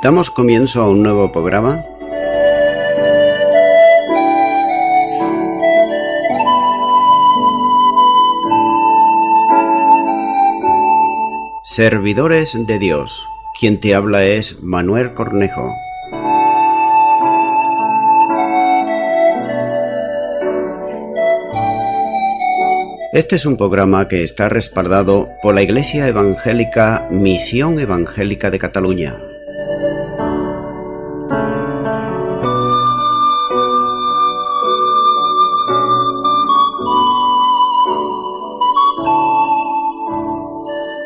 Damos comienzo a un nuevo programa. Servidores de Dios. Quien te habla es Manuel Cornejo. Este es un programa que está respaldado por la Iglesia Evangélica Misión Evangélica de Cataluña.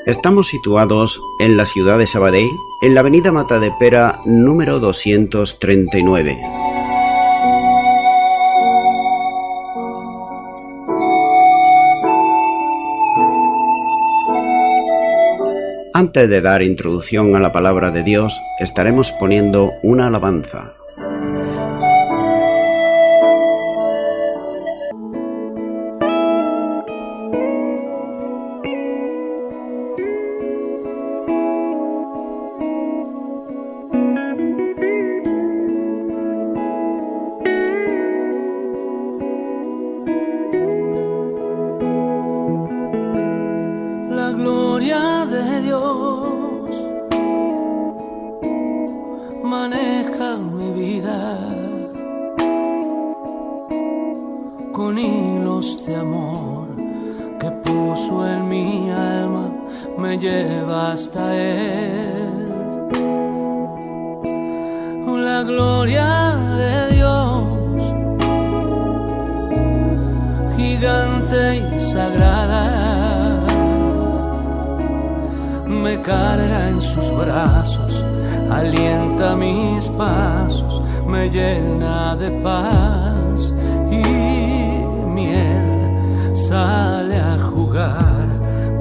Estamos situados en la ciudad de Sabadell, en la avenida Matadepera número 239. Antes de dar introducción a la palabra de Dios, estaremos poniendo una alabanza. Con hilos de amor que puso en mi alma, me lleva hasta Él. La gloria de Dios, gigante y sagrada, me carga en sus brazos, alienta mis pasos, me llena de paz y miel, sale a jugar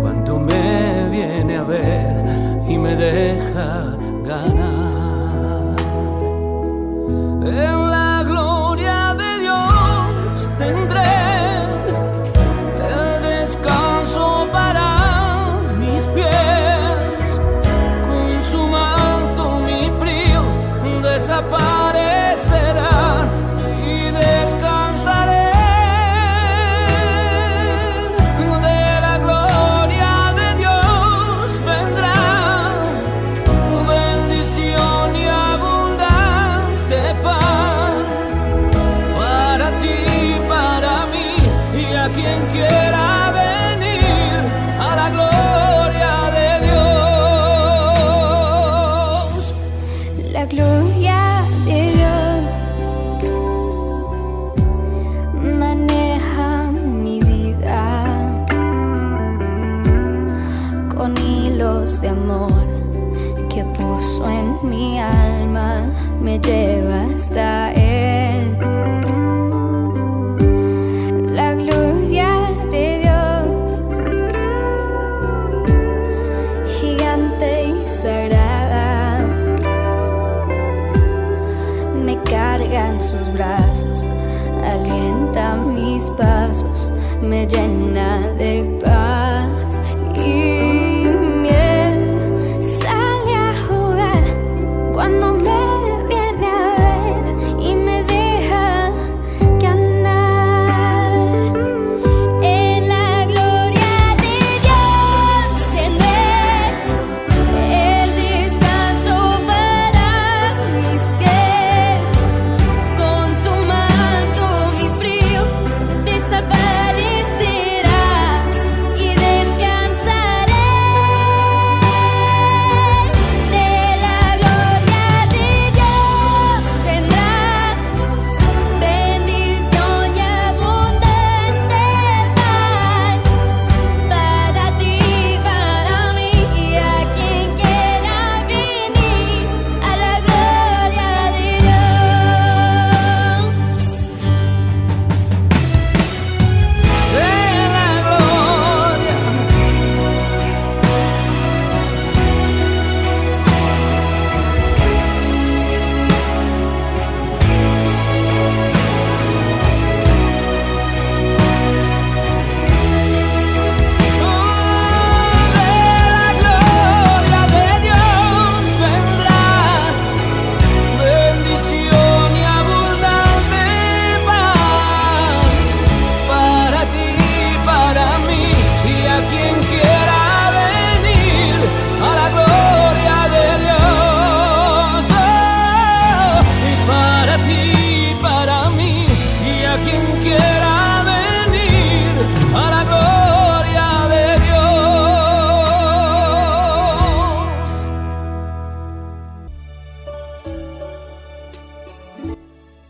cuando me viene a ver y me deja ganar. En la gloria de Dios tendré el descanso para mis pies, con su manto mi frío desaparecerá y descansaré. Quien quiera venir a la gloria de Dios. La gloria de Dios maneja mi vida con hilos de amor que puso en mi alma, me lleva hasta Él. En sus brazos, alienta mis pasos, me llena de paz y miel, sale a jugar cuando me viene a ver y me deja ganar. En la gloria de Dios tendré el descanso para mis pies. Desaparecerá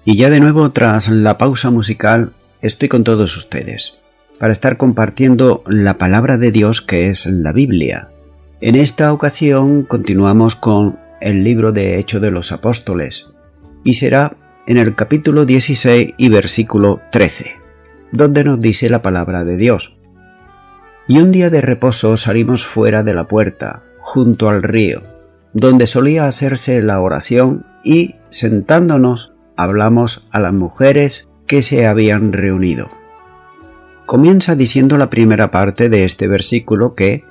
Y ya de nuevo, tras la pausa musical, estoy con todos ustedes para estar compartiendo la palabra de Dios, que es la Biblia. En esta ocasión continuamos con el libro de Hechos de los Apóstoles y será en el capítulo 16 y versículo 13, donde nos dice la palabra de Dios. Y un día de reposo salimos fuera de la puerta, junto al río, donde solía hacerse la oración, y sentándonos hablamos a las mujeres que se habían reunido. Comienza diciendo la primera parte de este versículo que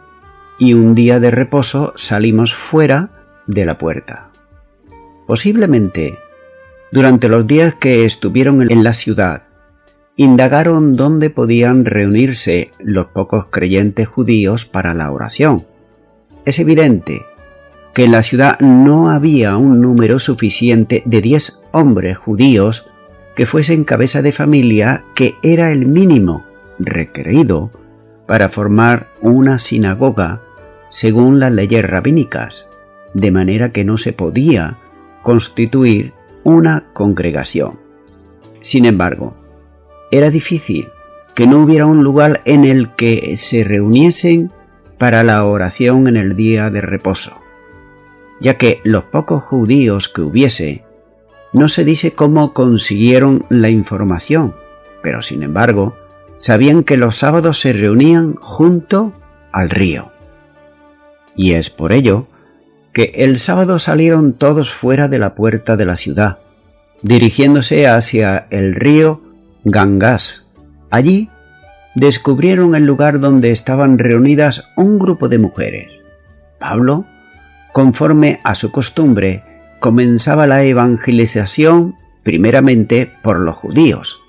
y un día de reposo salimos fuera de la puerta. Posiblemente, durante los días que estuvieron en la ciudad, indagaron dónde podían reunirse los pocos creyentes judíos para la oración. Es evidente que en la ciudad no había un número suficiente de 10 hombres judíos que fuesen cabeza de familia, que era el mínimo requerido para formar una sinagoga según las leyes rabínicas, de manera que no se podía constituir una congregación. Sin embargo, era difícil que no hubiera un lugar en el que se reuniesen para la oración en el día de reposo, ya que los pocos judíos que hubiese, no se dice cómo consiguieron la información, pero sin embargo, sabían que los sábados se reunían junto al río. Y es por ello que el sábado salieron todos fuera de la puerta de la ciudad, dirigiéndose hacia el río Gangas. Allí descubrieron el lugar donde estaban reunidas un grupo de mujeres. Pablo, conforme a su costumbre, comenzaba la evangelización primeramente por los judíos.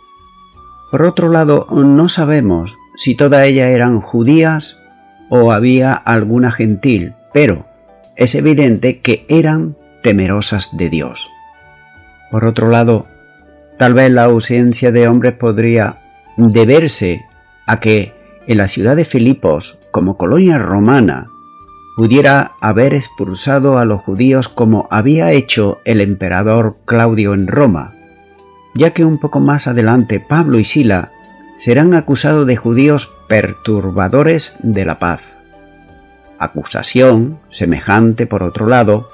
Por otro lado, no sabemos si todas ellas eran judías o había alguna gentil, pero es evidente que eran temerosas de Dios. Por otro lado, tal vez la ausencia de hombres podría deberse a que en la ciudad de Filipos, como colonia romana, pudiera haber expulsado a los judíos como había hecho el emperador Claudio en Roma, ya que un poco más adelante Pablo y Sila serán acusados de judíos perturbadores de la paz. Acusación semejante, por otro lado,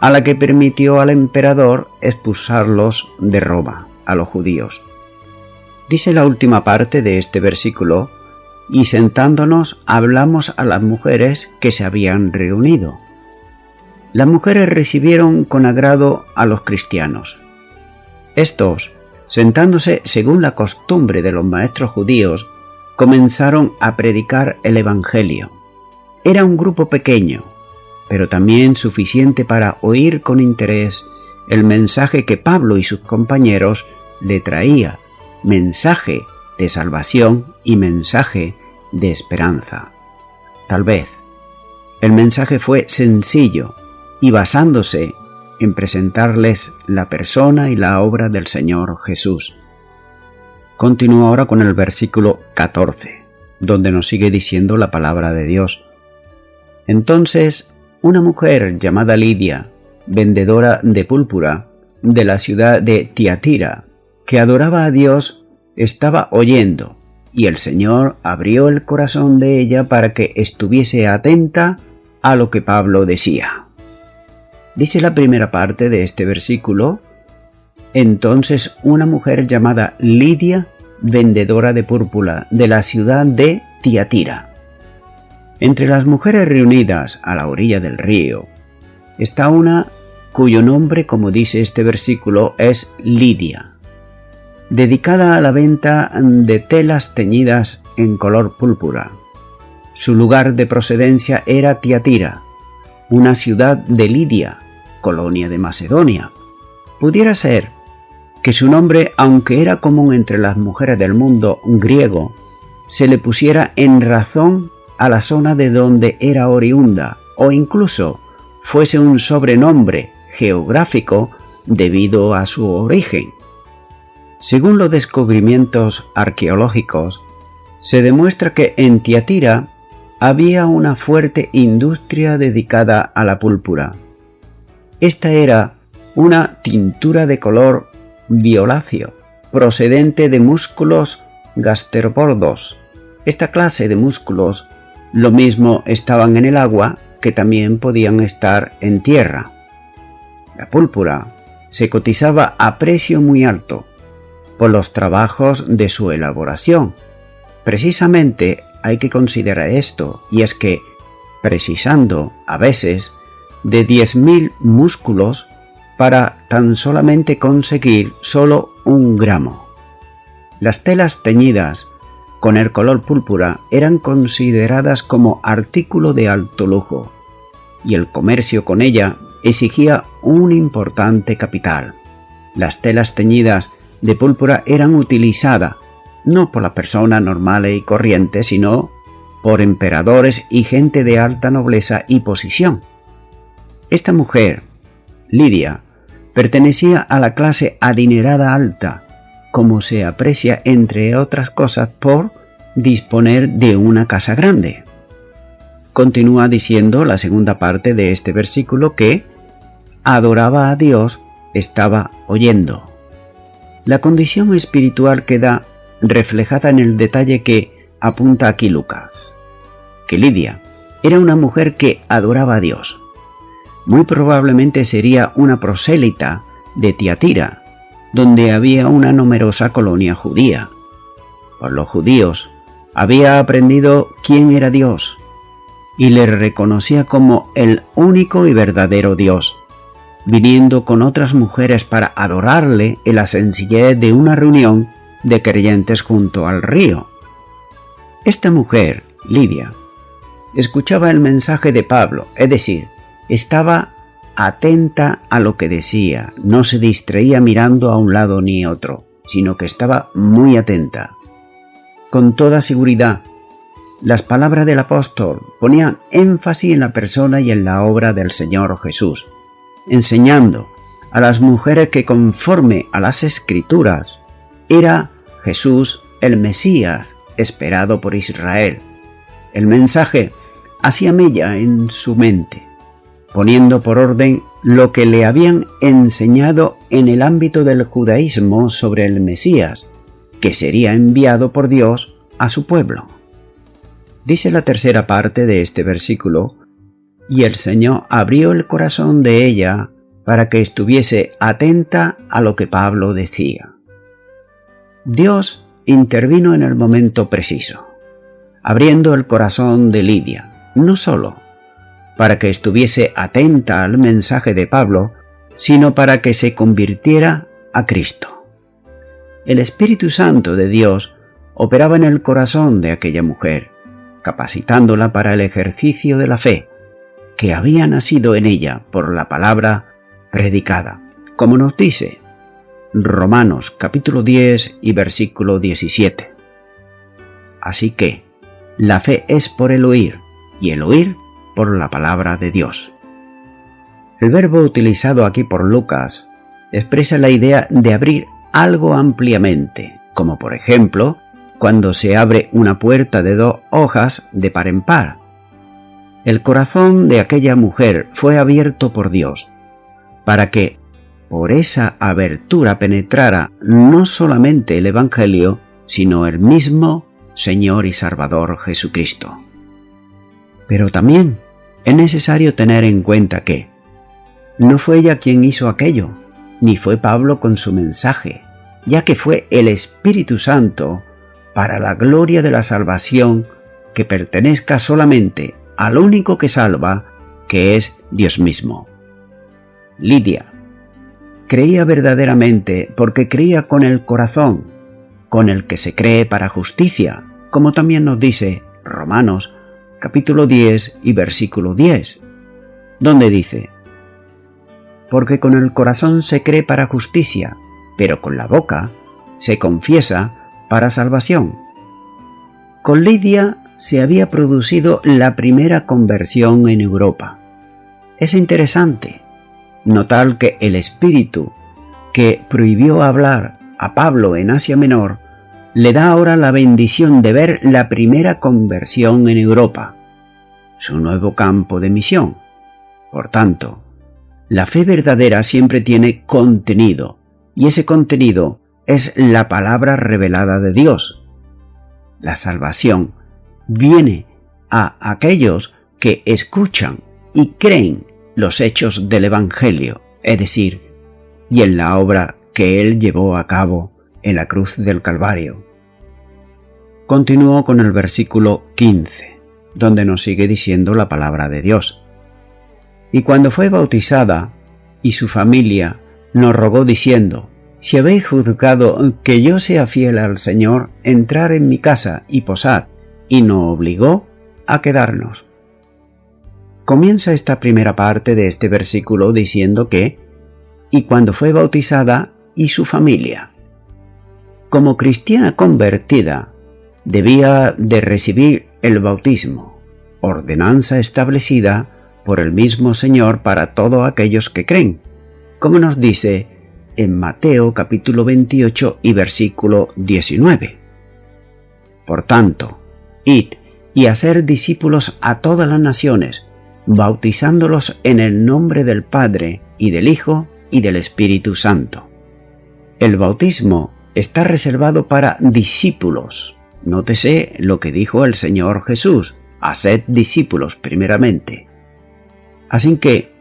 a la que permitió al emperador expulsarlos de Roma, a los judíos. Dice la última parte de este versículo: y sentándonos hablamos a las mujeres que se habían reunido. Las mujeres recibieron con agrado a los cristianos. Estos, sentándose según la costumbre de los maestros judíos, comenzaron a predicar el Evangelio. Era un grupo pequeño, pero también suficiente para oír con interés el mensaje que Pablo y sus compañeros le traía, mensaje de salvación y mensaje de esperanza. Tal vez el mensaje fue sencillo y basándose en presentarles la persona y la obra del Señor Jesús. Continúo ahora con el versículo 14, donde nos sigue diciendo la palabra de Dios. Entonces, una mujer llamada Lidia, vendedora de púrpura de la ciudad de Tiatira, que adoraba a Dios, estaba oyendo, y el Señor abrió el corazón de ella para que estuviese atenta a lo que Pablo decía. Dice la primera parte de este versículo: entonces una mujer llamada Lidia, vendedora de púrpura de la ciudad de Tiatira. Entre las mujeres reunidas a la orilla del río está una cuyo nombre, como dice este versículo, es Lidia, dedicada a la venta de telas teñidas en color púrpura. Su lugar de procedencia era Tiatira, una ciudad de Lidia, colonia de Macedonia. Pudiera ser que su nombre, aunque era común entre las mujeres del mundo griego, se le pusiera en razón a la zona de donde era oriunda, o incluso fuese un sobrenombre geográfico debido a su origen. Según los descubrimientos arqueológicos, se demuestra que en Tiatira había una fuerte industria dedicada a la púrpura. Esta era una tintura de color violáceo, procedente de músculos gasteropodos. Esta clase de músculos lo mismo estaban en el agua que también podían estar en tierra. La púrpura se cotizaba a precio muy alto por los trabajos de su elaboración. Precisamente hay que considerar esto, y es que, precisando a veces de 10.000 músculos para tan solamente conseguir solo 1 gramo. Las telas teñidas con el color púrpura eran consideradas como artículo de alto lujo, y el comercio con ella exigía un importante capital. Las telas teñidas de púrpura eran utilizadas no por la persona normal y corriente, sino por emperadores y gente de alta nobleza y posición. Esta mujer, Lidia, pertenecía a la clase adinerada alta, como se aprecia entre otras cosas por disponer de una casa grande. Continúa diciendo la segunda parte de este versículo que adoraba a Dios, estaba oyendo. La condición espiritual queda reflejada en el detalle que apunta aquí Lucas, que Lidia era una mujer que adoraba a Dios. Muy probablemente sería una prosélita de Tiatira, donde había una numerosa colonia judía. Por los judíos había aprendido quién era Dios y le reconocía como el único y verdadero Dios, viniendo con otras mujeres para adorarle en la sencillez de una reunión de creyentes junto al río. Esta mujer, Lidia, escuchaba el mensaje de Pablo, es decir, estaba atenta a lo que decía, no se distraía mirando a un lado ni otro, sino que estaba muy atenta. Con toda seguridad, las palabras del apóstol ponían énfasis en la persona y en la obra del Señor Jesús, enseñando a las mujeres que conforme a las Escrituras era Jesús el Mesías esperado por Israel. El mensaje hacía mella en su mente, poniendo por orden lo que le habían enseñado en el ámbito del judaísmo sobre el Mesías, que sería enviado por Dios a su pueblo. Dice la tercera parte de este versículo: y el Señor abrió el corazón de ella para que estuviese atenta a lo que Pablo decía. Dios intervino en el momento preciso, abriendo el corazón de Lidia, no solo para que estuviese atenta al mensaje de Pablo, sino para que se convirtiera a Cristo. El Espíritu Santo de Dios operaba en el corazón de aquella mujer, capacitándola para el ejercicio de la fe, que había nacido en ella por la palabra predicada, como nos dice Romanos capítulo 10 y versículo 17. Así que la fe es por el oír, y el oír por la palabra de Dios. El verbo utilizado aquí por Lucas expresa la idea de abrir algo ampliamente, como por ejemplo cuando se abre una puerta de 2 hojas de par en par. El corazón de aquella mujer fue abierto por Dios, para que por esa abertura penetrara no solamente el Evangelio, sino el mismo Señor y Salvador Jesucristo. Pero también es necesario tener en cuenta que no fue ella quien hizo aquello, ni fue Pablo con su mensaje, ya que fue el Espíritu Santo para la gloria de la salvación que pertenezca solamente al único que salva, que es Dios mismo. Lidia creía verdaderamente porque creía con el corazón, con el que se cree para justicia, como también nos dice Romanos capítulo 10 y versículo 10, donde dice: porque con el corazón se cree para justicia, pero con la boca se confiesa para salvación. Con Lidia se había producido la primera conversión en Europa. Es interesante notar que el espíritu que prohibió hablar a Pablo en Asia Menor le da ahora la bendición de ver la primera conversión en Europa, su nuevo campo de misión. Por tanto, la fe verdadera siempre tiene contenido, y ese contenido es la palabra revelada de Dios. La salvación viene a aquellos que escuchan y creen los hechos del Evangelio, es decir, y en la obra que Él llevó a cabo en la cruz del Calvario. Continúo con el versículo 15, donde nos sigue diciendo la palabra de Dios. Y cuando fue bautizada, y su familia nos rogó diciendo: si habéis juzgado que yo sea fiel al Señor, entrar en mi casa y posad, y nos obligó a quedarnos. Comienza esta primera parte de este versículo diciendo que, y cuando fue bautizada, y su familia. Como cristiana convertida, debía de recibir el bautismo, ordenanza establecida por el mismo Señor para todos aquellos que creen, como nos dice en Mateo capítulo 28 y versículo 19. Por tanto, id y hacer discípulos a todas las naciones, bautizándolos en el nombre del Padre y del Hijo y del Espíritu Santo. El bautismo está reservado para discípulos. Nótese lo que dijo el Señor Jesús: haced discípulos primeramente. Así que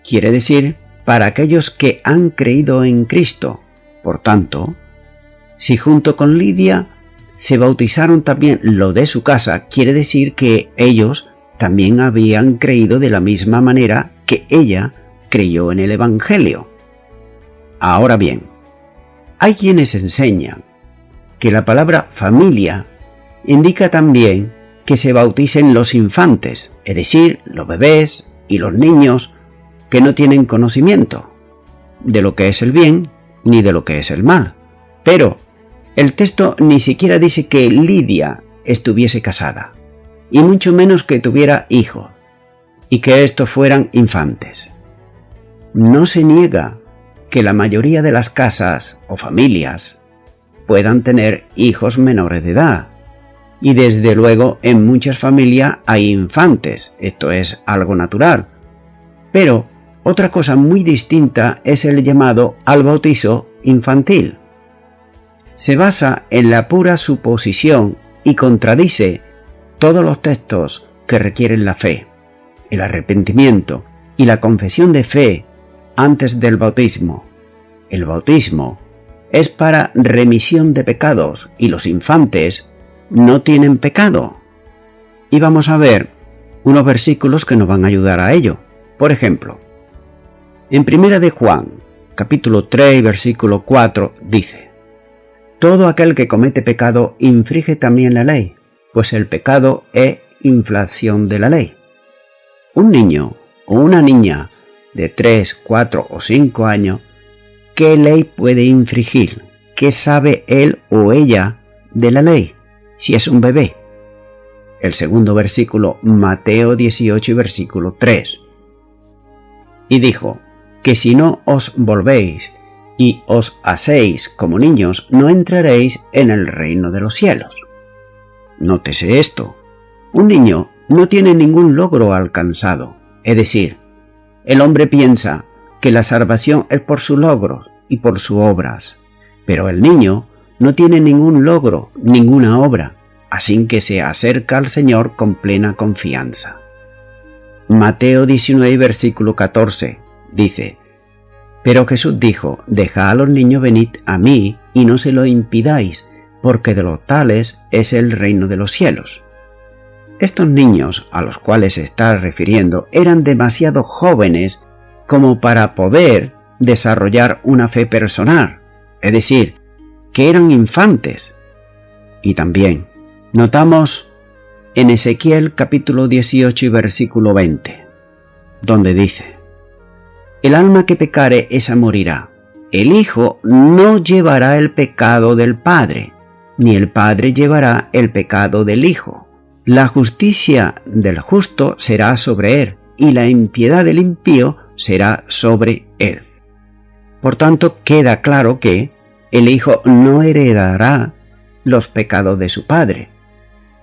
quiere decir para aquellos que han creído en Cristo. Por tanto, si junto con Lidia se bautizaron también los de su casa, quiere decir que ellos también habían creído de la misma manera que ella creyó en el Evangelio. Ahora bien, hay quienes enseñan que la palabra familia indica también que se bauticen los infantes, es decir, los bebés y los niños que no tienen conocimiento de lo que es el bien ni de lo que es el mal. Pero el texto ni siquiera dice que Lidia estuviese casada, y mucho menos que tuviera hijos, y que estos fueran infantes. No se niega que la mayoría de las casas o familias puedan tener hijos menores de edad, y desde luego en muchas familias hay infantes, esto es algo natural. Pero otra cosa muy distinta es el llamado al bautizo infantil. Se basa en la pura suposición y contradice todos los textos que requieren la fe, el arrepentimiento y la confesión de fe antes del bautismo. El bautismo es para remisión de pecados y los infantes no tienen pecado. Y vamos a ver unos versículos que nos van a ayudar a ello. Por ejemplo, en 1 de Juan, capítulo 3, versículo 4, dice: todo aquel que comete pecado infringe también la ley, pues el pecado es infracción de la ley. Un niño o una niña de 3, 4 o 5 años, ¿qué ley puede infringir? ¿Qué sabe él o ella de la ley si es un bebé? El segundo versículo, Mateo 18 y versículo 3. Y dijo: que si no os volvéis y os hacéis como niños, no entraréis en el reino de los cielos. Nótese esto: un niño no tiene ningún logro alcanzado, es decir, el hombre piensa que la salvación es por sus logros y por sus obras, pero el niño no tiene ningún logro, ninguna obra, así que se acerca al Señor con plena confianza. Mateo 19, versículo 14, dice: pero Jesús dijo: dejad a los niños, venid a mí, y no se lo impidáis, porque de los tales es el reino de los cielos. Estos niños a los cuales se está refiriendo eran demasiado jóvenes como para poder desarrollar una fe personal, es decir, que eran infantes. Y también notamos en Ezequiel capítulo 18 y versículo 20, donde dice: el alma que pecare, esa morirá. El Hijo no llevará el pecado del Padre, ni el Padre llevará el pecado del Hijo. La justicia del justo será sobre él, y la impiedad del impío será sobre él. Por tanto, queda claro que el Hijo no heredará los pecados de su Padre.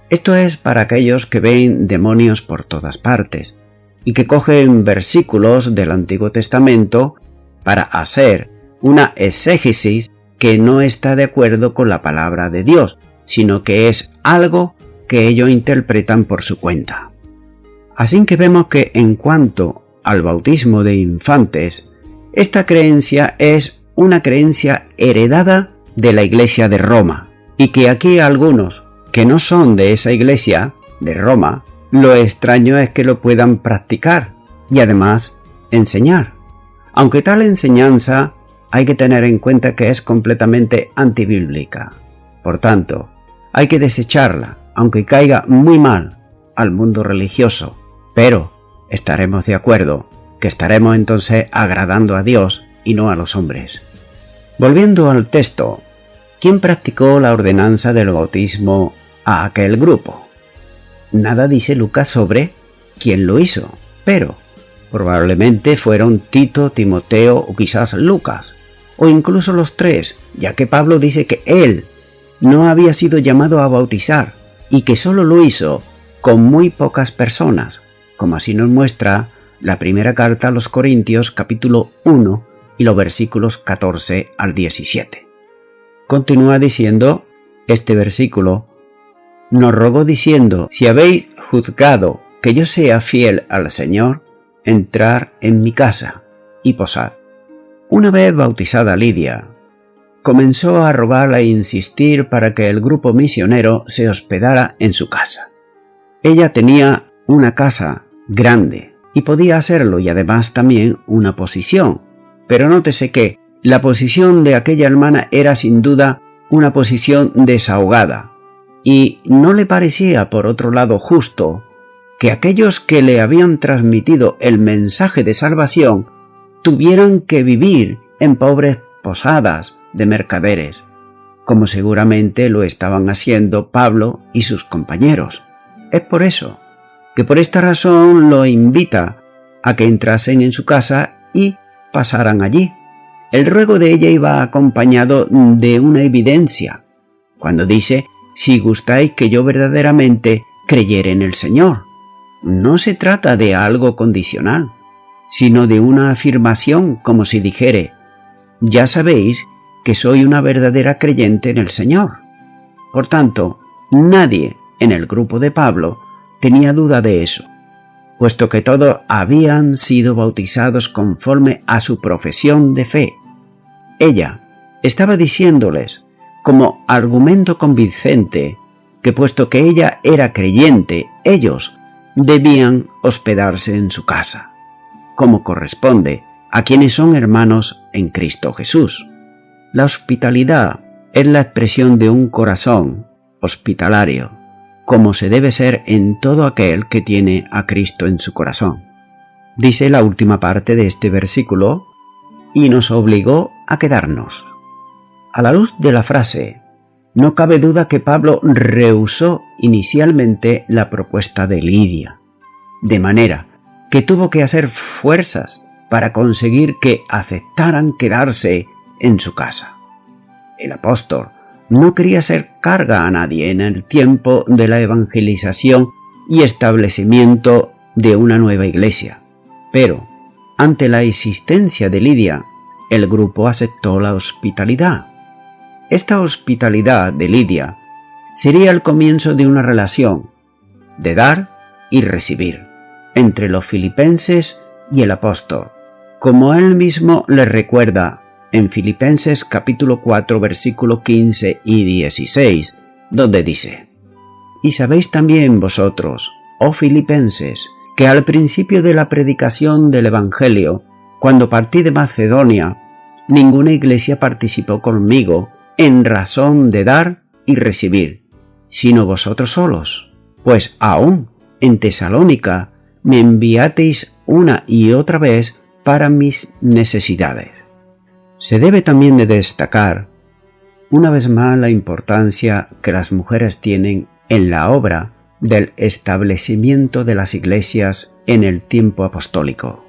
Esto es para aquellos que ven demonios por todas partes y que cogen versículos del Antiguo Testamento para hacer una exégesis que no está de acuerdo con la palabra de Dios, sino que es algo que ellos interpretan por su cuenta. Así que vemos que en cuanto al bautismo de infantes, esta creencia es una creencia heredada de la Iglesia de Roma, y que aquí algunos que no son de esa Iglesia de Roma, lo extraño es que lo puedan practicar y además enseñar. Aunque tal enseñanza hay que tener en cuenta que es completamente antibíblica. Por tanto, hay que desecharla, aunque caiga muy mal al mundo religioso. Pero estaremos de acuerdo que estaremos entonces agradando a Dios y no a los hombres. Volviendo al texto, ¿quién practicó la ordenanza del bautismo a aquel grupo? Nada dice Lucas sobre quién lo hizo, pero probablemente fueron Tito, Timoteo o quizás Lucas, o incluso los tres, ya que Pablo dice que él no había sido llamado a bautizar y que solo lo hizo con muy pocas personas, como así nos muestra la primera carta a los Corintios capítulo 1 y los versículos 14 al 17. Continúa diciendo este versículo: nos rogó diciendo, si habéis juzgado que yo sea fiel al Señor, entrar en mi casa y posad. Una vez bautizada Lidia, comenzó a rogar e insistir para que el grupo misionero se hospedara en su casa. Ella tenía una casa grande y podía hacerlo, y además también una posición, pero nótese que la posición de aquella hermana era sin duda una posición desahogada, y no le parecía por otro lado justo que aquellos que le habían transmitido el mensaje de salvación tuvieran que vivir en pobres posadas de mercaderes, como seguramente lo estaban haciendo Pablo y sus compañeros. Es por eso que por esta razón lo invita a que entrasen en su casa y pasaran allí. El ruego de ella iba acompañado de una evidencia, cuando dice: si gustáis que yo verdaderamente creyere en el Señor. No se trata de algo condicional, sino de una afirmación, como si dijere: ya sabéis que soy una verdadera creyente en el Señor. Por tanto, nadie en el grupo de Pablo tenía duda de eso, puesto que todos habían sido bautizados conforme a su profesión de fe. Ella estaba diciéndoles, como argumento convincente, que puesto que ella era creyente, ellos debían hospedarse en su casa, como corresponde a quienes son hermanos en Cristo Jesús. La hospitalidad es la expresión de un corazón hospitalario, como se debe ser en todo aquel que tiene a Cristo en su corazón. Dice la última parte de este versículo: y nos obligó a quedarnos. A la luz de la frase, no cabe duda que Pablo rehusó inicialmente la propuesta de Lidia, de manera que tuvo que hacer fuerzas para conseguir que aceptaran quedarse en su casa. El apóstol no quería ser carga a nadie en el tiempo de la evangelización y establecimiento de una nueva iglesia, pero ante la existencia de Lidia, el grupo aceptó la hospitalidad. Esta hospitalidad de Lidia sería el comienzo de una relación de dar y recibir entre los filipenses y el apóstol, como él mismo les recuerda en Filipenses capítulo 4 versículo 15 y 16, donde dice: y sabéis también vosotros, oh filipenses, que al principio de la predicación del Evangelio, cuando partí de Macedonia, ninguna iglesia participó conmigo en razón de dar y recibir, sino vosotros solos, pues aún en Tesalónica me enviasteis una y otra vez para mis necesidades. Se debe también de destacar una vez más la importancia que las mujeres tienen en la obra del establecimiento de las iglesias en el tiempo apostólico,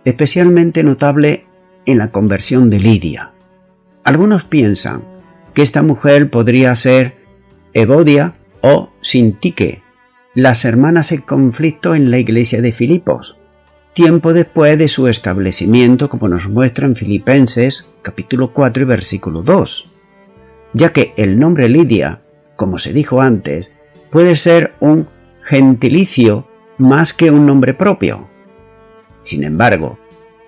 especialmente notable en la conversión de Lidia. Algunos piensan que esta mujer podría ser Evodia o Sintique, las hermanas en conflicto en la iglesia de Filipos, tiempo después de su establecimiento, como nos muestra en Filipenses capítulo 4 y versículo 2, ya que el nombre Lidia, como se dijo antes, puede ser un gentilicio más que un nombre propio. Sin embargo,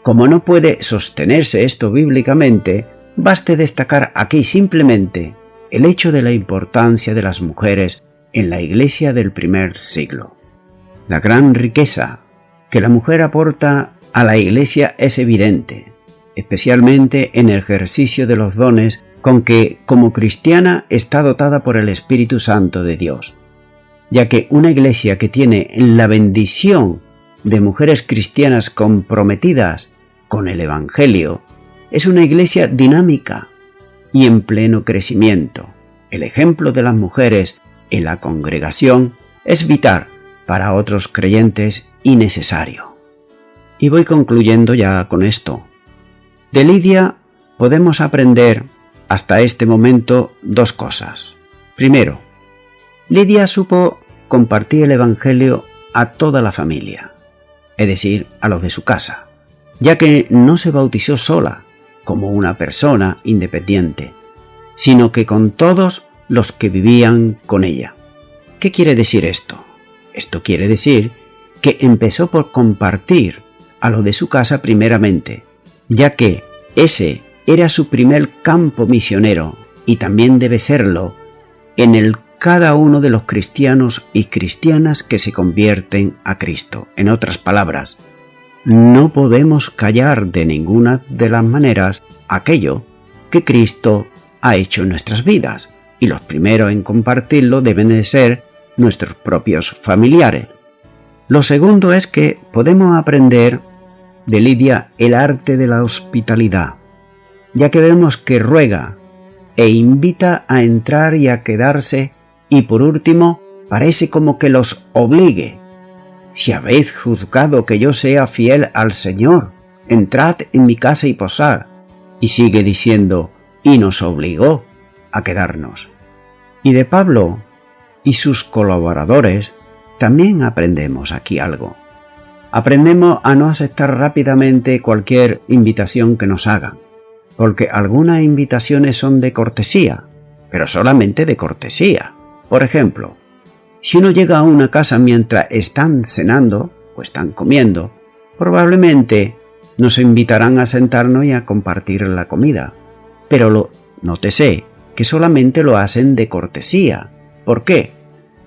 como no puede sostenerse esto bíblicamente, baste destacar aquí simplemente el hecho de la importancia de las mujeres en la Iglesia del primer siglo. La gran riqueza que la mujer aporta a la Iglesia es evidente, especialmente en el ejercicio de los dones con que, como cristiana, está dotada por el Espíritu Santo de Dios, ya que una Iglesia que tiene la bendición de mujeres cristianas comprometidas con el Evangelio es una Iglesia dinámica y en pleno crecimiento. El ejemplo de las mujeres en la congregación es vital para otros creyentes y necesario. Y voy concluyendo ya con esto. De Lidia podemos aprender hasta este momento dos cosas. Primero, Lidia supo compartir el Evangelio a toda la familia, es decir, a los de su casa, ya que no se bautizó sola, como una persona independiente, sino que con todos los que vivían con ella. ¿Qué quiere decir esto? Esto quiere decir que empezó por compartir a lo de su casa primeramente, ya que ese era su primer campo misionero y también debe serlo en el cada uno de los cristianos y cristianas que se convierten a Cristo. En otras palabras, no podemos callar de ninguna de las maneras aquello que Cristo ha hecho en nuestras vidas, y los primeros en compartirlo deben de ser nuestros propios familiares. Lo segundo es que podemos aprender de Lidia el arte de la hospitalidad, ya que vemos que ruega e invita a entrar y a quedarse, y por último parece como que los obligue. Si habéis juzgado que yo sea fiel al Señor, entrad en mi casa y posad. Y sigue diciendo, y nos obligó a quedarnos. Y de Pablo y sus colaboradores también aprendemos aquí algo. Aprendemos a no aceptar rápidamente cualquier invitación que nos hagan, porque algunas invitaciones son de cortesía, pero solamente de cortesía. Por ejemplo, si uno llega a una casa mientras están cenando o están comiendo, probablemente nos invitarán a sentarnos y a compartir la comida. Pero nótese que solamente lo hacen de cortesía. ¿Por qué?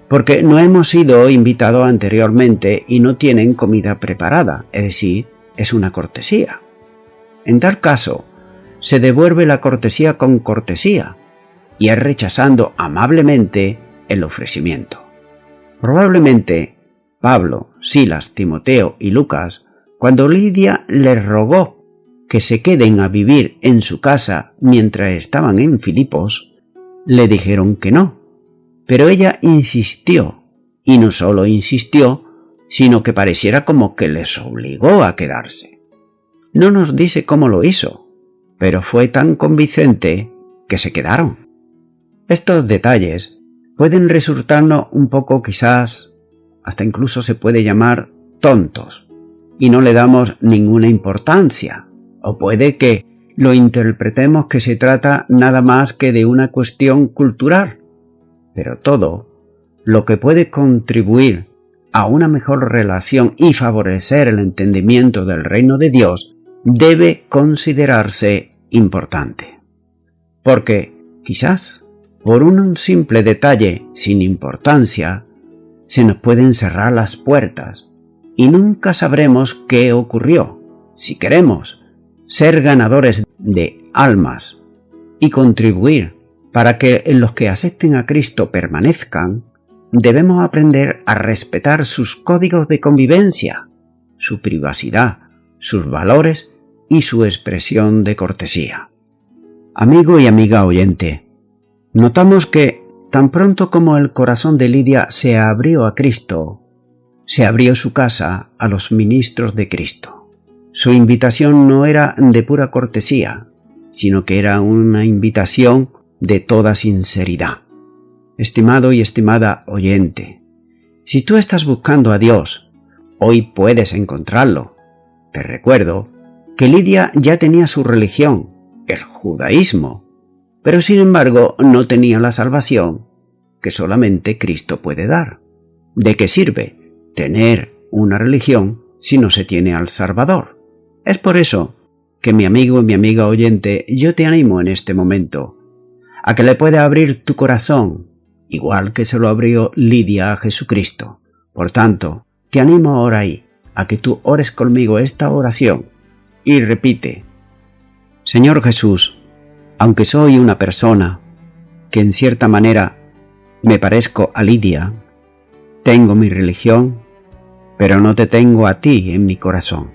Porque no hemos sido invitados anteriormente y no tienen comida preparada, es decir, es una cortesía. En tal caso, se devuelve la cortesía con cortesía y es rechazando amablemente el ofrecimiento. Probablemente Pablo, Silas, Timoteo y Lucas, cuando Lidia les rogó que se queden a vivir en su casa mientras estaban en Filipos, le dijeron que no. Pero ella insistió, y no solo insistió, sino que pareciera como que les obligó a quedarse. No nos dice cómo lo hizo, pero fue tan convincente que se quedaron. Estos detalles pueden resultarnos un poco, quizás, hasta incluso se puede llamar tontos, y no le damos ninguna importancia, o puede que lo interpretemos que se trata nada más que de una cuestión cultural. Pero todo lo que puede contribuir a una mejor relación y favorecer el entendimiento del reino de Dios debe considerarse importante. Porque quizás por un simple detalle sin importancia se nos pueden cerrar las puertas y nunca sabremos qué ocurrió. Si queremos ser ganadores de almas y contribuir para que los que acepten a Cristo permanezcan, debemos aprender a respetar sus códigos de convivencia, su privacidad, sus valores y su expresión de cortesía. Amigo y amiga oyente, notamos que tan pronto como el corazón de Lidia se abrió a Cristo, se abrió su casa a los ministros de Cristo. Su invitación no era de pura cortesía, sino que era una invitación de toda sinceridad. Estimado y estimada oyente, si tú estás buscando a Dios, hoy puedes encontrarlo, Te recuerdo que Lidia ya tenía su religión, el judaísmo, pero sin embargo no tenía la salvación que solamente Cristo puede dar. ¿De qué sirve tener una religión si no se tiene al Salvador? Es por eso que mi amigo y mi amiga oyente, yo te animo en este momento a que le pueda abrir tu corazón, igual que se lo abrió Lidia a Jesucristo. Por tanto, te animo ahora ahí a que tú ores conmigo esta oración y repite: Señor Jesús, aunque soy una persona que en cierta manera me parezco a Lidia, tengo mi religión, pero no te tengo a ti en mi corazón.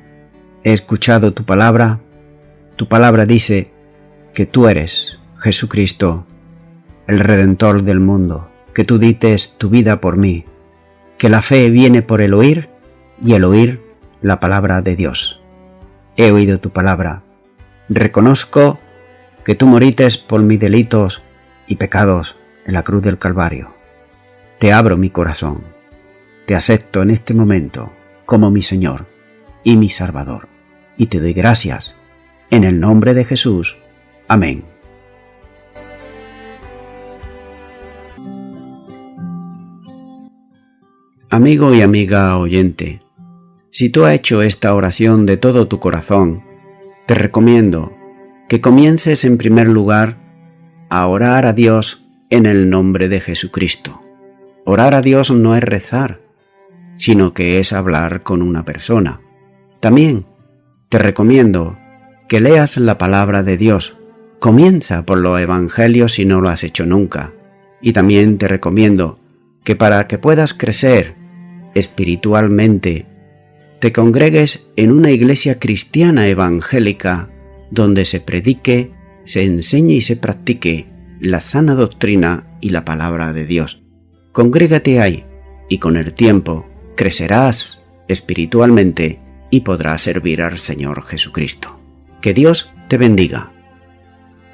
He escuchado tu palabra dice que tú eres Jesucristo, el Redentor del mundo, que tú dites tu vida por mí, que la fe viene por el oír y el oír la palabra de Dios. He oído tu palabra, reconozco que tú morites por mis delitos y pecados en la cruz del Calvario. Te abro mi corazón, te acepto en este momento como mi Señor y mi Salvador, y te doy gracias en el nombre de Jesús. Amén. Amigo y amiga oyente, si tú has hecho esta oración de todo tu corazón, te recomiendo que comiences en primer lugar a orar a Dios en el nombre de Jesucristo. Orar a Dios no es rezar, sino que es hablar con una persona. También te recomiendo que leas la palabra de Dios. Comienza por los evangelios si no lo has hecho nunca. Y también te recomiendo que para que puedas crecer espiritualmente, te congregues en una iglesia cristiana evangélica donde se predique, se enseñe y se practique la sana doctrina y la palabra de Dios. Congrégate ahí y con el tiempo crecerás espiritualmente y podrás servir al Señor Jesucristo. Que Dios te bendiga.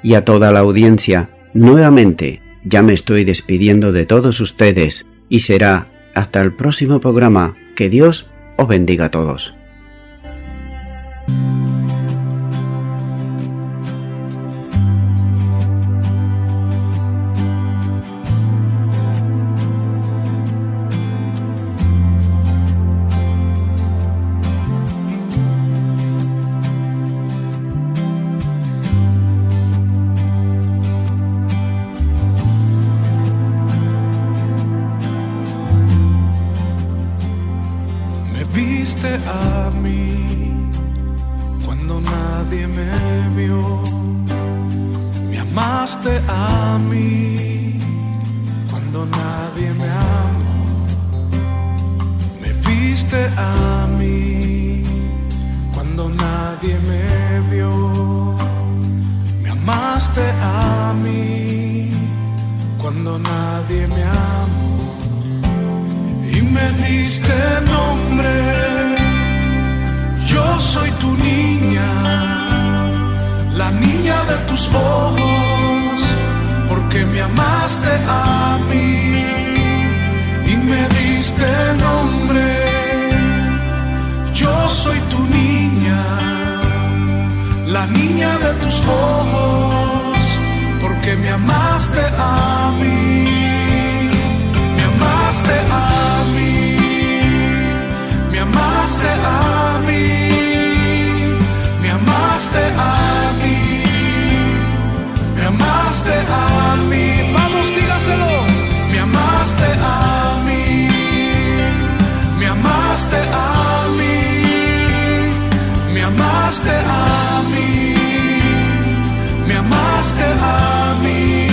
Y a toda la audiencia, nuevamente ya me estoy despidiendo de todos ustedes y será hasta el próximo programa. Que Dios os bendiga a todos. Viste a mí cuando nadie me vio, me amaste a mí cuando nadie me amó, me viste a mí cuando nadie me vio, me amaste a mí cuando nadie me amó. Y me diste nombre, yo soy tu niña, la niña de tus ojos, porque me amaste a mí. Y me diste nombre, yo soy tu niña, la niña de tus ojos, porque me amaste a mí. Me amaste a mí, me amaste a mí, me amaste a mí, me amaste a mí. Vamos, dígaselo. Me amaste a mí, me amaste a mí, me amaste a mí, me amaste a mí.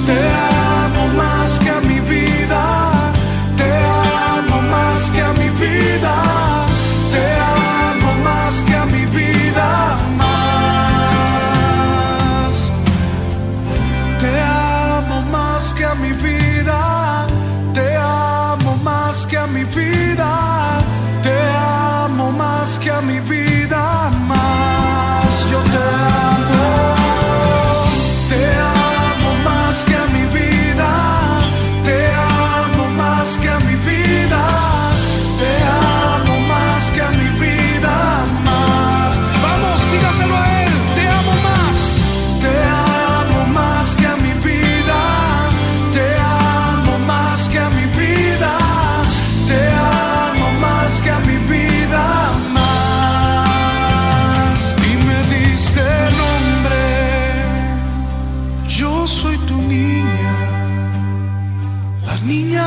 Te amo más que a mi vida, te amo más que a mi vida, te amo más que a mi vida, más. Te amo más que a mi vida, te amo más.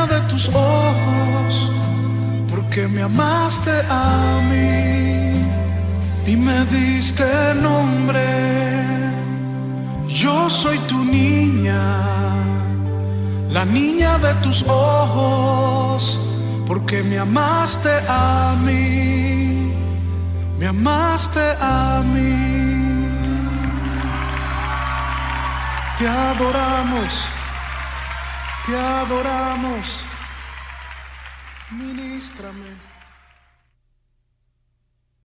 niña de tus ojos, porque me amaste a mí y me diste nombre. Yo soy tu niña, la niña de tus ojos, porque me amaste a mí, me amaste a mí. Te adoramos, ministrame.